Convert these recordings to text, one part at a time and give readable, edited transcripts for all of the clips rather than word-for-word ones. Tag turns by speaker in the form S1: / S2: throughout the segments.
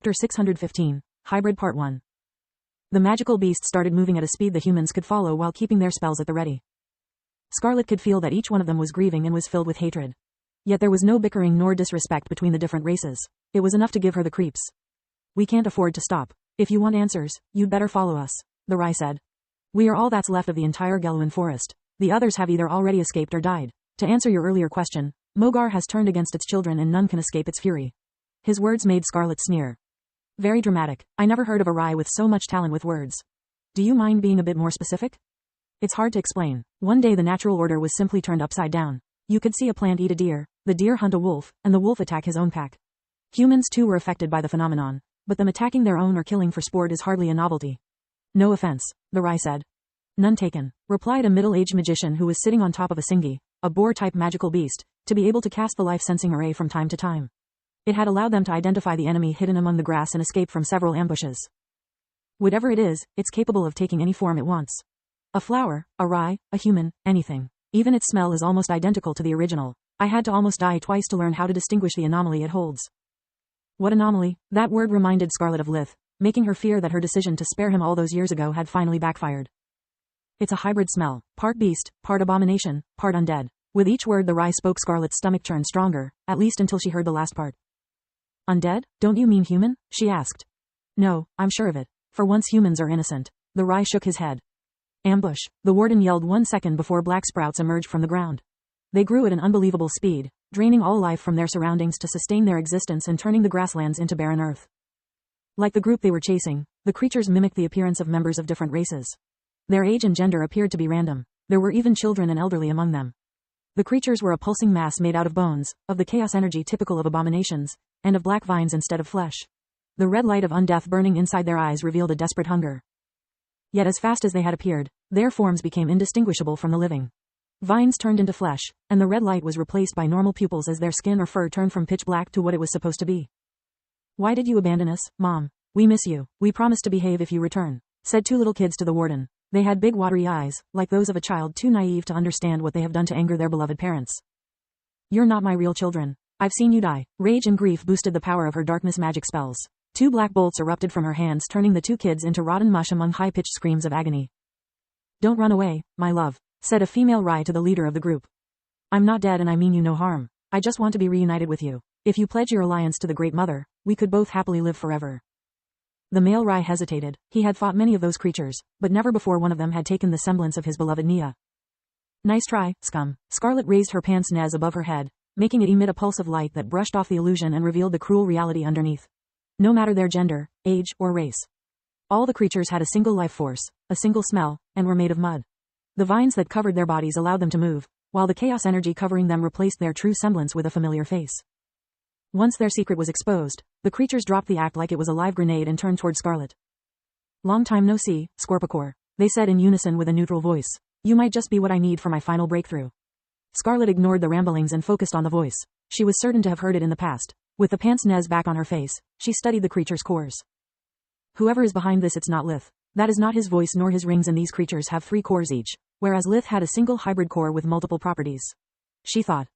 S1: Chapter 615, Hybrid Part 1. The magical beasts started moving at a speed the humans could follow while keeping their spells at the ready. Scarlet could feel that each one of them was grieving and was filled with hatred. Yet there was no bickering nor disrespect between the different races. It was enough to give her the creeps. We can't afford to stop. If you want answers, you'd better follow us, the Rye said. We are all that's left of the entire Geluan forest. The others have either already escaped or died. To answer your earlier question, Mogar has turned against its children and none can escape its fury. His words made Scarlet sneer. Very dramatic. I never heard of a Rye with so much talent with words. Do you mind being a bit more specific? It's hard to explain. One day the natural order was simply turned upside down. You could see a plant eat a deer, the deer hunt a wolf, and the wolf attack his own pack. Humans too were affected by the phenomenon, but them attacking their own or killing for sport is hardly a novelty. No offense, the Rye said. None taken, replied a middle-aged magician who was sitting on top of a Singi, a boar-type magical beast, to be able to cast the life-sensing array from time to time. It had allowed them to identify the enemy hidden among the grass and escape from several ambushes. Whatever it is, it's capable of taking any form it wants. A flower, a Rye, a human, anything. Even its smell is almost identical to the original. I had to almost die twice to learn how to distinguish the anomaly it holds. What anomaly? That word reminded Scarlet of Lith, making her fear that her decision to spare him all those years ago had finally backfired. It's a hybrid smell, part beast, part abomination, part undead. With each word the Rye spoke, Scarlet's stomach turned stronger, at least until she heard the last part. Undead? Don't you mean human? She asked. No, I'm sure of it. For once humans are innocent. The Rye shook his head. Ambush, the warden yelled 1 second before black sprouts emerged from the ground. They grew at an unbelievable speed, draining all life from their surroundings to sustain their existence and turning the grasslands into barren earth. Like the group they were chasing, the creatures mimicked the appearance of members of different races. Their age and gender appeared to be random. There were even children and elderly among them. The creatures were a pulsing mass made out of bones, of the chaos energy typical of abominations, and of black vines instead of flesh. The red light of undeath burning inside their eyes revealed a desperate hunger. Yet as fast as they had appeared, their forms became indistinguishable from the living. Vines turned into flesh, and the red light was replaced by normal pupils as their skin or fur turned from pitch black to what it was supposed to be. Why did you abandon us, Mom? We miss you. We promise to behave if you return, said 2 little kids to the warden. They had big watery eyes, like those of a child too naive to understand what they have done to anger their beloved parents. You're not my real children. I've seen you die. Rage and grief boosted the power of her darkness magic spells. 2 black bolts erupted from her hands, turning the 2 kids into rotten mush among high-pitched screams of agony. Don't run away, my love, said a female Rye to the leader of the group. I'm not dead and I mean you no harm. I just want to be reunited with you. If you pledge your alliance to the Great Mother, we could both happily live forever. The male Rye hesitated. He had fought many of those creatures, but never before one of them had taken the semblance of his beloved Nia. Nice try, scum. Scarlet raised her pince nez above her head, making it emit a pulse of light that brushed off the illusion and revealed the cruel reality underneath. No matter their gender, age, or race. All the creatures had a single life force, a single smell, and were made of mud. The vines that covered their bodies allowed them to move, while the chaos energy covering them replaced their true semblance with a familiar face. Once their secret was exposed, the creatures dropped the act like it was a live grenade and turned toward Scarlet. Long time no see, Scorpicore, they said in unison with a neutral voice. You might just be what I need for my final breakthrough. Scarlet ignored the ramblings and focused on the voice. She was certain to have heard it in the past. With the pince nez back on her face, she studied the creature's cores. Whoever is behind this, it's not Lith. That is not his voice nor his rings, and these creatures have 3 cores each, whereas Lith had a single hybrid core with multiple properties. She thought.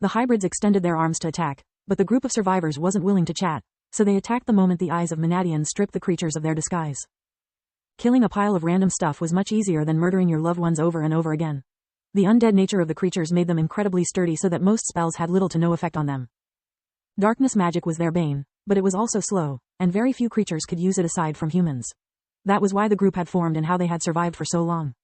S1: The hybrids extended their arms to attack, but the group of survivors wasn't willing to chat, so they attacked the moment the eyes of Menadian stripped the creatures of their disguise. Killing a pile of random stuff was much easier than murdering your loved ones over and over again. The undead nature of the creatures made them incredibly sturdy so that most spells had little to no effect on them. Darkness magic was their bane, but it was also slow, and very few creatures could use it aside from humans. That was why the group had formed and how they had survived for so long.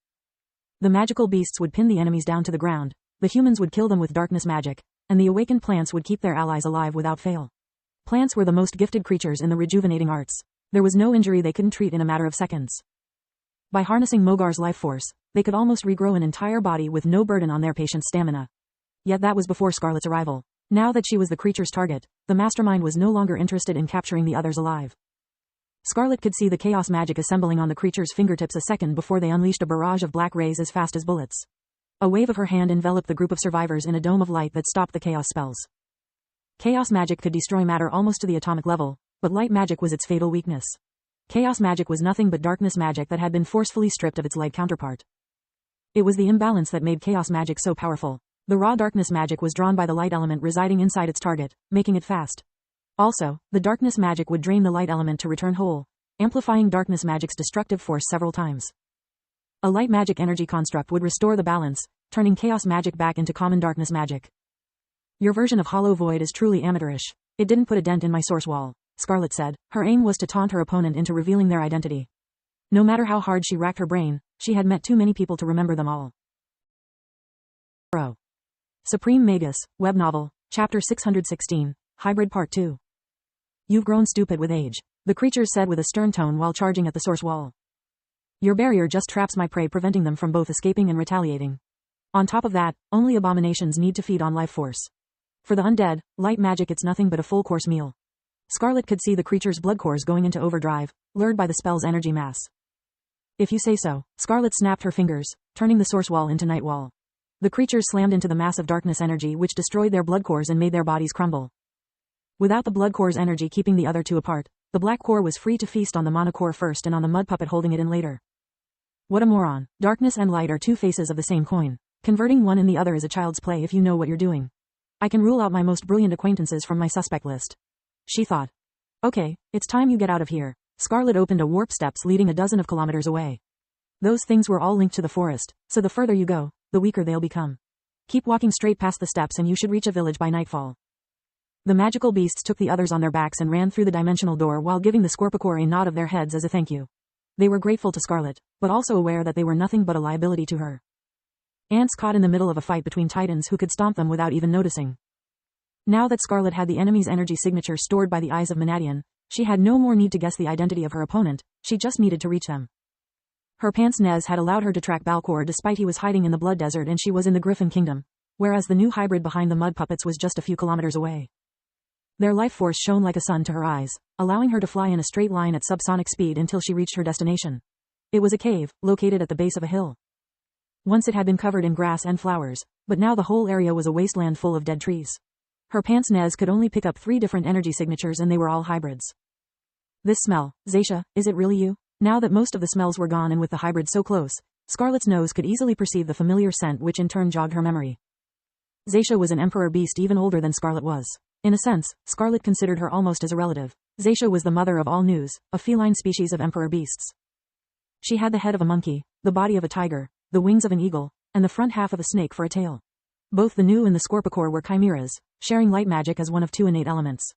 S1: The magical beasts would pin the enemies down to the ground, the humans would kill them with darkness magic, and the awakened plants would keep their allies alive without fail. Plants were the most gifted creatures in the rejuvenating arts. There was no injury they couldn't treat in a matter of seconds. By harnessing Mogar's life force, they could almost regrow an entire body with no burden on their patient's stamina. Yet that was before Scarlet's arrival. Now that she was the creature's target, the mastermind was no longer interested in capturing the others alive. Scarlet could see the chaos magic assembling on the creature's fingertips a second before they unleashed a barrage of black rays as fast as bullets. A wave of her hand enveloped the group of survivors in a dome of light that stopped the chaos spells. Chaos magic could destroy matter almost to the atomic level, but light magic was its fatal weakness. Chaos magic was nothing but darkness magic that had been forcefully stripped of its light counterpart. It was the imbalance that made chaos magic so powerful. The raw darkness magic was drawn by the light element residing inside its target, making it fast. Also, the darkness magic would drain the light element to return whole, amplifying darkness magic's destructive force several times. A light magic energy construct would restore the balance, turning chaos magic back into common darkness magic. Your version of Hollow Void is truly amateurish. It didn't put a dent in my source wall, Scarlet said. Her aim was to taunt her opponent into revealing their identity. No matter how hard she racked her brain, she had met too many people to remember them all. Supreme Magus, Web Novel, Chapter 616, Hybrid Part 2. You've grown stupid with age, the creatures said with a stern tone while charging at the source wall. Your barrier just traps my prey, preventing them from both escaping and retaliating. On top of that, only abominations need to feed on life force. For the undead, light magic it's nothing but a full-course meal. Scarlet could see the creature's blood cores going into overdrive, lured by the spell's energy mass. If you say so, Scarlet snapped her fingers, turning the source wall into night wall. The creatures slammed into the mass of darkness energy which destroyed their blood cores and made their bodies crumble. Without the blood core's energy keeping the other two apart, the black core was free to feast on the mana core first and on the mud puppet holding it in later. What a moron. Darkness and light are two faces of the same coin. Converting one in the other is a child's play if you know what you're doing. I can rule out my most brilliant acquaintances from my suspect list. She thought. Okay, it's time you get out of here. Scarlet opened a warp steps leading a dozen of kilometers away. Those things were all linked to the forest, so the further you go, the weaker they'll become. Keep walking straight past the steps and you should reach a village by nightfall. The magical beasts took the others on their backs and ran through the dimensional door while giving the Scorpicore a nod of their heads as a thank you. They were grateful to Scarlet, but also aware that they were nothing but a liability to her. Ants caught in the middle of a fight between titans who could stomp them without even noticing. Now that Scarlet had the enemy's energy signature stored by the eyes of Manadian, she had no more need to guess the identity of her opponent, she just needed to reach them. Her pants Nez had allowed her to track Balcor despite he was hiding in the Blood Desert and she was in the Griffin Kingdom, whereas the new hybrid behind the mud puppets was just a few kilometers away. Their life force shone like a sun to her eyes, allowing her to fly in a straight line at subsonic speed until she reached her destination. It was a cave, located at the base of a hill. Once it had been covered in grass and flowers, but now the whole area was a wasteland full of dead trees. Her pants Nez could only pick up 3 different energy signatures and they were all hybrids. This smell, Zaisha, is it really you? Now that most of the smells were gone and with the hybrid so close, Scarlet's nose could easily perceive the familiar scent which in turn jogged her memory. Zaisha was an emperor beast even older than Scarlet was. In a sense, Scarlet considered her almost as a relative. Zaisha was the mother of all News, a feline species of emperor beasts. She had the head of a monkey, the body of a tiger, the wings of an eagle, and the front half of a snake for a tail. Both the Nu and the Scorpicore were chimeras, sharing light magic as one of 2 innate elements.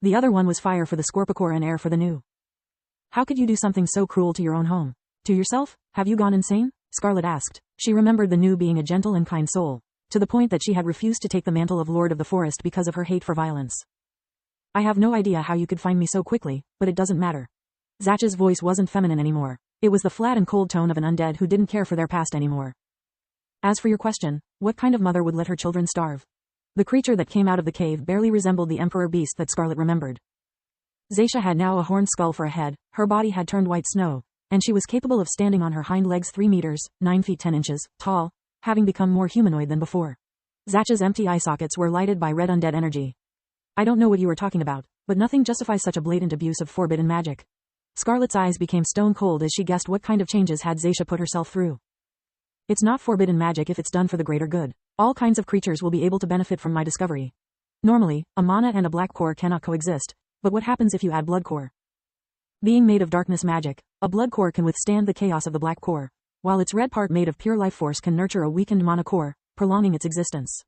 S1: The other one was fire for the Scorpicore and air for the Nu. How could you do something so cruel to your own home? To yourself? Have you gone insane? Scarlet asked. She remembered the Nu being a gentle and kind soul, to the point that she had refused to take the mantle of Lord of the Forest because of her hate for violence. I have no idea how you could find me so quickly, but it doesn't matter. Zatch's voice wasn't feminine anymore. It was the flat and cold tone of an undead who didn't care for their past anymore. As for your question, what kind of mother would let her children starve? The creature that came out of the cave barely resembled the emperor beast that Scarlet remembered. Zaisha had now a horned skull for a head, her body had turned white snow, and she was capable of standing on her hind legs 3 meters, 9 feet 10 inches, tall, having become more humanoid than before. Zatch's empty eye sockets were lighted by red undead energy. I don't know what you were talking about, but nothing justifies such a blatant abuse of forbidden magic. Scarlet's eyes became stone cold as she guessed what kind of changes had Zaisha put herself through. It's not forbidden magic if it's done for the greater good. All kinds of creatures will be able to benefit from my discovery. Normally, a mana and a black core cannot coexist, but what happens if you add blood core? Being made of darkness magic, a blood core can withstand the chaos of the black core, while its red part made of pure life force can nurture a weakened mana core, prolonging its existence.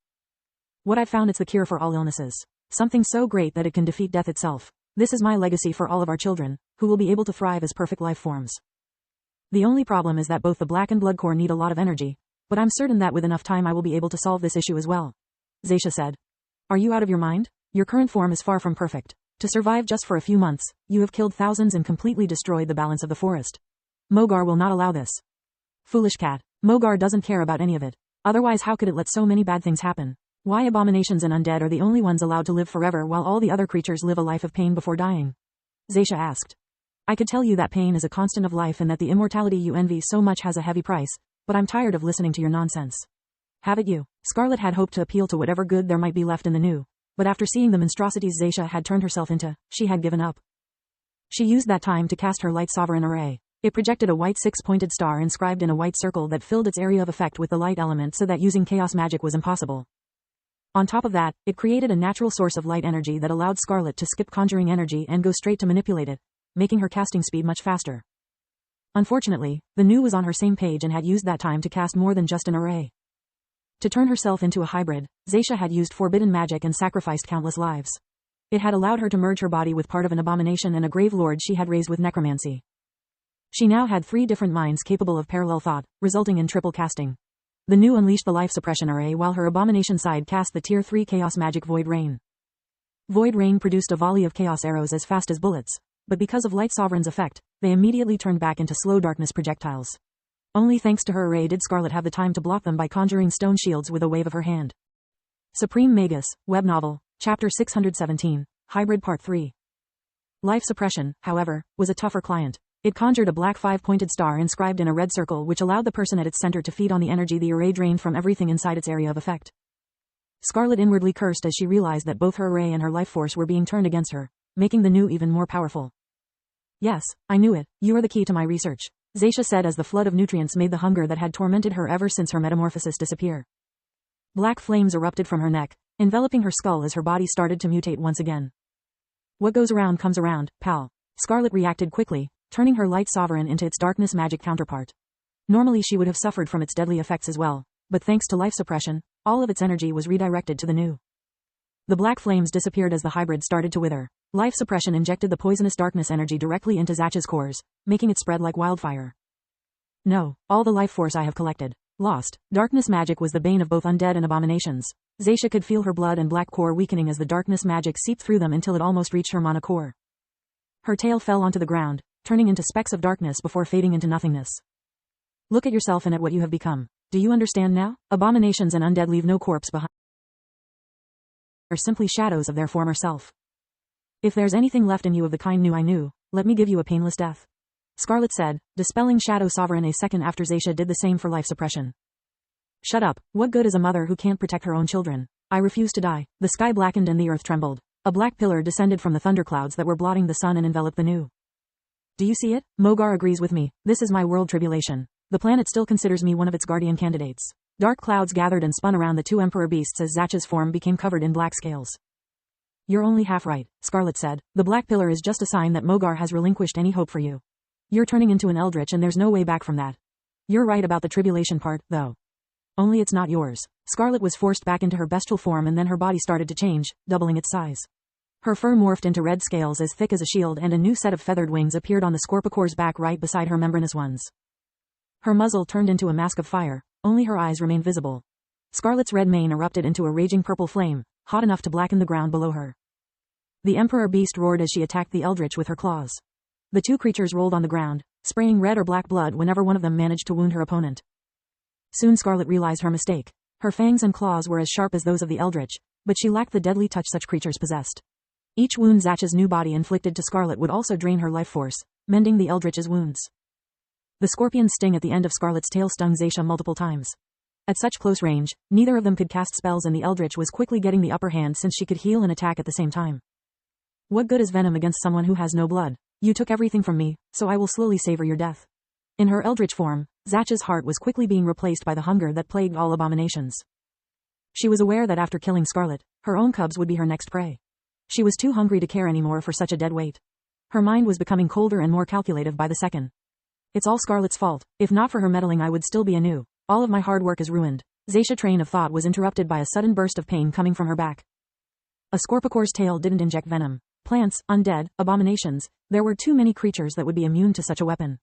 S1: What I've found, it's the cure for all illnesses. Something so great that it can defeat death itself. This is my legacy for all of our children, who will be able to thrive as perfect life forms. The only problem is that both the black and blood core need a lot of energy, but I'm certain that with enough time I will be able to solve this issue as well. Zaisha said. Are you out of your mind? Your current form is far from perfect. To survive just for a few months, you have killed thousands and completely destroyed the balance of the forest. Mogar will not allow this. Foolish cat. Mogar doesn't care about any of it. Otherwise how could it let so many bad things happen? Why abominations and undead are the only ones allowed to live forever while all the other creatures live a life of pain before dying? Zaisha asked. I could tell you that pain is a constant of life and that the immortality you envy so much has a heavy price, but I'm tired of listening to your nonsense. Have it you. Scarlet had hoped to appeal to whatever good there might be left in the Nu, but after seeing the monstrosities Zaisha had turned herself into, she had given up. She used that time to cast her Light Sovereign Array. It projected a white 6-pointed star inscribed in a white circle that filled its area of effect with the light element so that using chaos magic was impossible. On top of that, it created a natural source of light energy that allowed Scarlet to skip conjuring energy and go straight to manipulate it, making her casting speed much faster. Unfortunately, the Nu was on her same page and had used that time to cast more than just an array. To turn herself into a hybrid, Zaisha had used forbidden magic and sacrificed countless lives. It had allowed her to merge her body with part of an abomination and a grave lord she had raised with necromancy. She now had 3 different minds capable of parallel thought, resulting in triple casting. The Nu unleashed the life suppression array while her abomination side cast the tier 3 chaos magic Void Rain. Void Rain produced a volley of chaos arrows as fast as bullets, but because of Light Sovereign's effect, they immediately turned back into slow darkness projectiles. Only thanks to her array did Scarlet have the time to block them by conjuring stone shields with a wave of her hand. Supreme Magus, Web Novel, Chapter 617, Hybrid Part 3. Life Suppression, however, was a tougher client. It conjured a black 5-pointed star inscribed in a red circle which allowed the person at its center to feed on the energy the array drained from everything inside its area of effect. Scarlet inwardly cursed as she realized that both her array and her life force were being turned against her, making the Nu even more powerful. Yes, I knew it, you are the key to my research, Zaisha said as the flood of nutrients made the hunger that had tormented her ever since her metamorphosis disappear. Black flames erupted from her neck, enveloping her skull as her body started to mutate once again. What goes around comes around, pal. Scarlet reacted quickly, turning her Light Sovereign into its darkness magic counterpart. Normally she would have suffered from its deadly effects as well, but thanks to life suppression, all of its energy was redirected to the Nu. The black flames disappeared as the hybrid started to wither. Life suppression injected the poisonous darkness energy directly into Zacha's cores, making it spread like wildfire. No, all the life force I have collected. Lost. Darkness magic was the bane of both undead and abominations. Zaisha could feel her blood and black core weakening as the darkness magic seeped through them until it almost reached her mana core. Her tail fell onto the ground, turning into specks of darkness before fading into nothingness. Look at yourself and at what you have become. Do you understand now? Abominations and undead leave no corpse behind. Are simply shadows of their former self. If there's anything left in you of the kind Nu I knew, let me give you a painless death. Scarlet said, dispelling Shadow Sovereign a second after Zaisha did the same for life suppression. Shut up, what good is a mother who can't protect her own children? I refuse to die. The sky blackened and the earth trembled. A black pillar descended from the thunderclouds that were blotting the sun and enveloped the Nu. Do you see it? Mogar agrees with me. This is my world tribulation. The planet still considers me one of its guardian candidates. Dark clouds gathered and spun around the 2 emperor beasts as Zacha's form became covered in black scales. You're only half right, Scarlet said. The black pillar is just a sign that Mogar has relinquished any hope for you. You're turning into an eldritch and there's no way back from that. You're right about the tribulation part, though. Only it's not yours. Scarlet was forced back into her bestial form and then her body started to change, doubling its size. Her fur morphed into red scales as thick as a shield and a new set of feathered wings appeared on the Scorpicore's back right beside her membranous ones. Her muzzle turned into a mask of fire, only her eyes remained visible. Scarlet's red mane erupted into a raging purple flame, hot enough to blacken the ground below her. The Emperor Beast roared as she attacked the Eldritch with her claws. The 2 creatures rolled on the ground, spraying red or black blood whenever one of them managed to wound her opponent. Soon Scarlet realized her mistake. Her fangs and claws were as sharp as those of the Eldritch, but she lacked the deadly touch such creatures possessed. Each wound Zacha's new body inflicted to Scarlet would also drain her life force, mending the Eldritch's wounds. The scorpion's sting at the end of Scarlet's tail stung Zaisha multiple times. At such close range, neither of them could cast spells and the Eldritch was quickly getting the upper hand since she could heal and attack at the same time. What good is venom against someone who has no blood? You took everything from me, so I will slowly savor your death. In her Eldritch form, Zacha's heart was quickly being replaced by the hunger that plagued all abominations. She was aware that after killing Scarlet, her own cubs would be her next prey. She was too hungry to care anymore for such a dead weight. Her mind was becoming colder and more calculative by the second. It's all Scarlet's fault. If not for her meddling I would still be a Nu. All of my hard work is ruined. Zaisha's train of thought was interrupted by a sudden burst of pain coming from her back. A Scorpicore's tail didn't inject venom. Plants, undead, abominations, there were too many creatures that would be immune to such a weapon.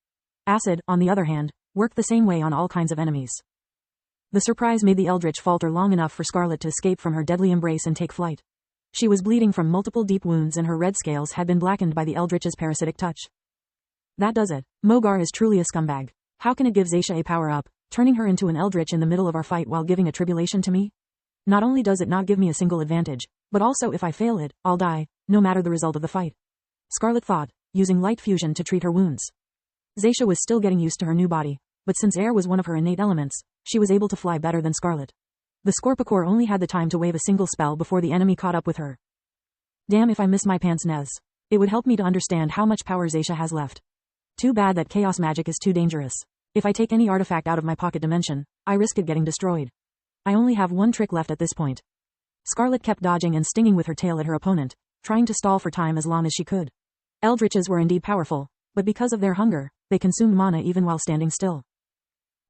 S1: Acid, on the other hand, worked the same way on all kinds of enemies. The surprise made the Eldritch falter long enough for Scarlet to escape from her deadly embrace and take flight. She was bleeding from multiple deep wounds and her red scales had been blackened by the Eldritch's parasitic touch. That does it. Mogar is truly a scumbag. How can it give Zaisha a power-up, turning her into an Eldritch in the middle of our fight while giving a tribulation to me? Not only does it not give me a single advantage, but also if I fail it, I'll die, no matter the result of the fight. Scarlet thought, using light fusion to treat her wounds. Zaisha was still getting used to her new body, but since air was one of her innate elements, she was able to fly better than Scarlet. The Scorpicore only had the time to wave a single spell before the enemy caught up with her. Damn if I miss my pants Nez. It would help me to understand how much power Zaisha has left. Too bad that chaos magic is too dangerous. If I take any artifact out of my pocket dimension, I risk it getting destroyed. I only have one trick left at this point. Scarlet kept dodging and stinging with her tail at her opponent, trying to stall for time as long as she could. Eldritches were indeed powerful, but because of their hunger, they consumed mana even while standing still.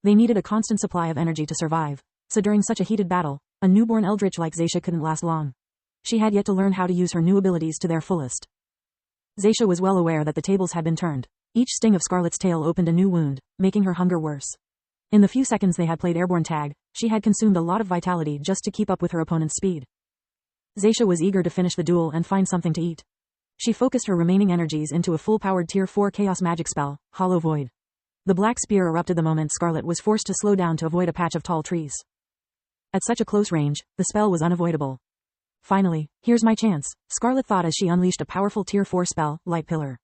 S1: They needed a constant supply of energy to survive, so during such a heated battle, a newborn eldritch like Zaisha couldn't last long. She had yet to learn how to use her new abilities to their fullest. Zaisha was well aware that the tables had been turned. Each sting of Scarlet's tail opened a new wound, making her hunger worse. In the few seconds they had played airborne tag, she had consumed a lot of vitality just to keep up with her opponent's speed. Zaisha was eager to finish the duel and find something to eat. She focused her remaining energies into a full-powered Tier 4 Chaos Magic spell, Hollow Void. The black spear erupted the moment Scarlet was forced to slow down to avoid a patch of tall trees. At such a close range, the spell was unavoidable. Finally, here's my chance, Scarlet thought as she unleashed a powerful Tier 4 spell, Light Pillar.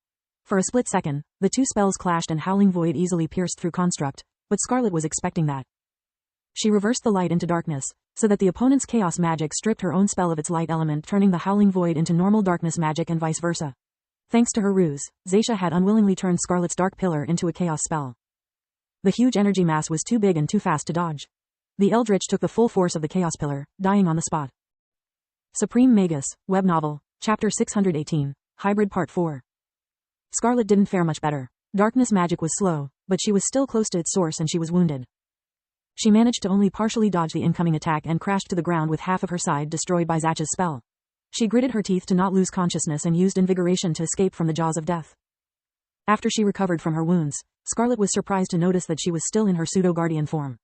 S1: For a split second, the two spells clashed and Howling Void easily pierced through Construct, but Scarlet was expecting that. She reversed the light into darkness, so that the opponent's chaos magic stripped her own spell of its light element, turning the Howling Void into normal darkness magic and vice versa. Thanks to her ruse, Zaisha had unwillingly turned Scarlet's Dark Pillar into a chaos spell. The huge energy mass was too big and too fast to dodge. The Eldritch took the full force of the Chaos Pillar, dying on the spot. Supreme Magus, Web Novel, Chapter 618, Hybrid Part 4. Scarlet didn't fare much better. Darkness magic was slow, but she was still close to its source and she was wounded. She managed to only partially dodge the incoming attack and crashed to the ground with half of her side destroyed by Zacha's spell. She gritted her teeth to not lose consciousness and used invigoration to escape from the jaws of death. After she recovered from her wounds, Scarlet was surprised to notice that she was still in her pseudo-guardian form.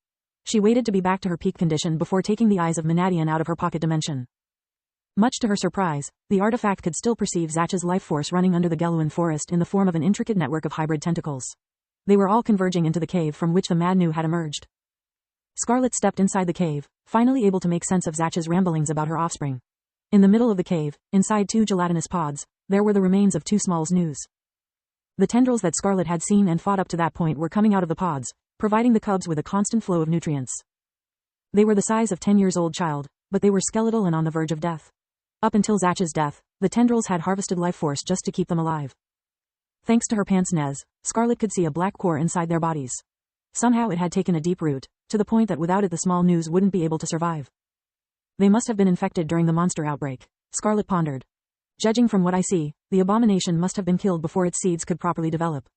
S1: She waited to be back to her peak condition before taking the eyes of Manadian out of her pocket dimension. Much to her surprise, the artifact could still perceive Zacha's life force running under the Geluan forest in the form of an intricate network of hybrid tentacles. They were all converging into the cave from which the Mad New had emerged. Scarlet stepped inside the cave, finally able to make sense of Zacha's ramblings about her offspring. In the middle of the cave, inside two gelatinous pods, there were the remains of two small Snus. The tendrils that Scarlet had seen and fought up to that point were coming out of the pods, providing the cubs with a constant flow of nutrients. They were the size of 10-year-old child, but they were skeletal and on the verge of death. Up until Zacha's death, the tendrils had harvested life force just to keep them alive. Thanks to her pants Nez, Scarlet could see a black core inside their bodies. Somehow it had taken a deep root, to the point that without it the small News wouldn't be able to survive. They must have been infected during the monster outbreak, Scarlet pondered. Judging from what I see, the abomination must have been killed before its seeds could properly develop.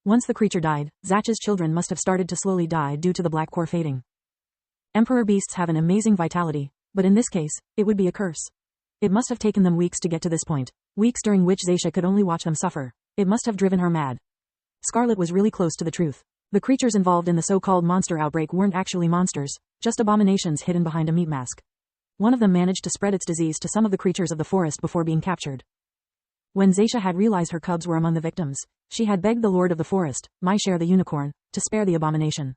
S1: Once the creature died, Zacha's children must have started to slowly die due to the black core fading. Emperor beasts have an amazing vitality, but in this case, it would be a curse. It must have taken them weeks to get to this point, weeks during which Zaisha could only watch them suffer. It must have driven her mad. Scarlet was really close to the truth. The creatures involved in the so-called monster outbreak weren't actually monsters, just abominations hidden behind a meat mask. One of them managed to spread its disease to some of the creatures of the forest before being captured. When Zaisha had realized her cubs were among the victims, she had begged the Lord of the Forest, Maishare the Unicorn, to spare the abomination.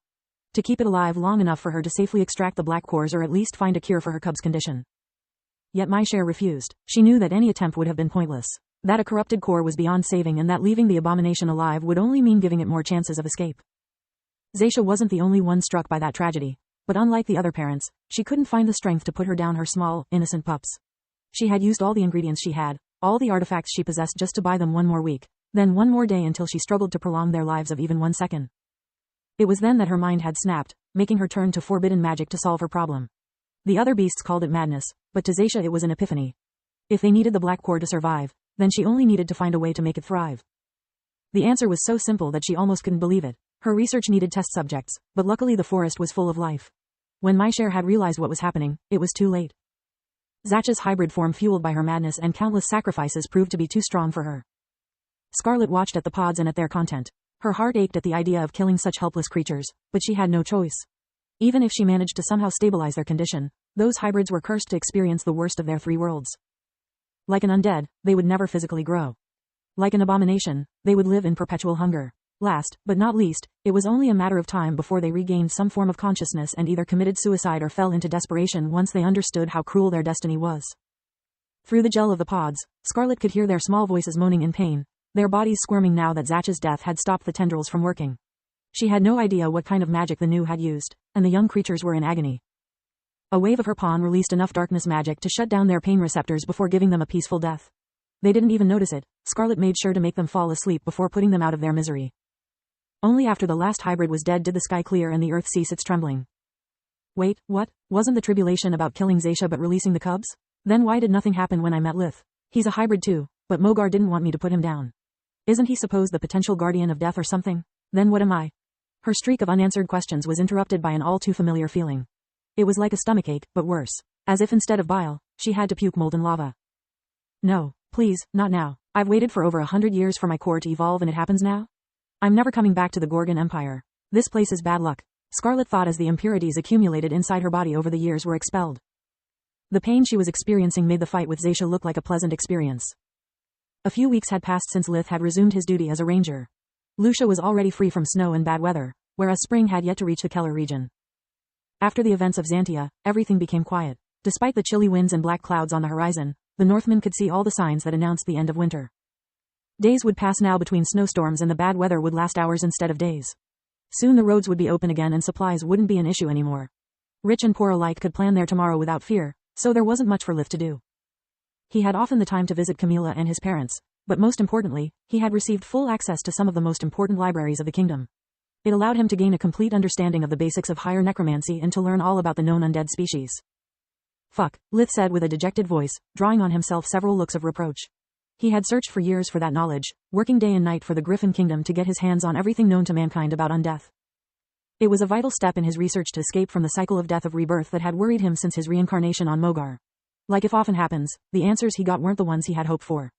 S1: To keep it alive long enough for her to safely extract the black cores or at least find a cure for her cub's condition. Yet Maishare refused. She knew that any attempt would have been pointless. That a corrupted core was beyond saving and that leaving the abomination alive would only mean giving it more chances of escape. Zaisha wasn't the only one struck by that tragedy, but unlike the other parents, she couldn't find the strength to put her down her small, innocent pups. She had used all the ingredients she had, all the artifacts she possessed just to buy them one more week, then one more day until she struggled to prolong their lives of even 1 second. It was then that her mind had snapped, making her turn to forbidden magic to solve her problem. The other beasts called it madness, but to Zaisha it was an epiphany. If they needed the black core to survive, then she only needed to find a way to make it thrive. The answer was so simple that she almost couldn't believe it. Her research needed test subjects, but luckily the forest was full of life. When Maishare had realized what was happening, it was too late. Zacha's hybrid form fueled by her madness and countless sacrifices proved to be too strong for her. Scarlet watched at the pods and at their content. Her heart ached at the idea of killing such helpless creatures, but she had no choice. Even if she managed to somehow stabilize their condition, those hybrids were cursed to experience the worst of their 3 worlds. Like an undead, they would never physically grow. Like an abomination, they would live in perpetual hunger. Last, but not least, it was only a matter of time before they regained some form of consciousness and either committed suicide or fell into desperation once they understood how cruel their destiny was. Through the gel of the pods, Scarlet could hear their small voices moaning in pain, their bodies squirming now that Zacha's death had stopped the tendrils from working. She had no idea what kind of magic the new had used, and the young creatures were in agony. A wave of her pawn released enough darkness magic to shut down their pain receptors before giving them a peaceful death. They didn't even notice it. Scarlet made sure to make them fall asleep before putting them out of their misery. Only after the last hybrid was dead did the sky clear and the earth cease its trembling. Wait, what? Wasn't the tribulation about killing Zaisha but releasing the cubs? Then why did nothing happen when I met Lith? He's a hybrid too, but Mogar didn't want me to put him down. Isn't he supposed the potential guardian of death or something? Then what am I? Her streak of unanswered questions was interrupted by an all too familiar feeling. It was like a stomachache, but worse. As if instead of bile, she had to puke molten lava. No, please, not now. I've waited for over 100 years for my core to evolve and it happens now? I'm never coming back to the Gorgon Empire. This place is bad luck. Scarlet thought as the impurities accumulated inside her body over the years were expelled. The pain she was experiencing made the fight with Zaisha look like a pleasant experience. A few weeks had passed since Lith had resumed his duty as a ranger. Lucia was already free from snow and bad weather, whereas spring had yet to reach the Keller region. After the events of Xantia, everything became quiet. Despite the chilly winds and black clouds on the horizon, the Northmen could see all the signs that announced the end of winter. Days would pass now between snowstorms and the bad weather would last hours instead of days. Soon the roads would be open again and supplies wouldn't be an issue anymore. Rich and poor alike could plan their tomorrow without fear, so there wasn't much for Lith to do. He had often the time to visit Camilla and his parents, but most importantly, he had received full access to some of the most important libraries of the kingdom. It allowed him to gain a complete understanding of the basics of higher necromancy and to learn all about the known undead species. Fuck, Lith said with a dejected voice, drawing on himself several looks of reproach. He had searched for years for that knowledge, working day and night for the Griffin Kingdom to get his hands on everything known to mankind about undeath. It was a vital step in his research to escape from the cycle of death of rebirth that had worried him since his reincarnation on Mogar. Like if often happens, the answers he got weren't the ones he had hoped for.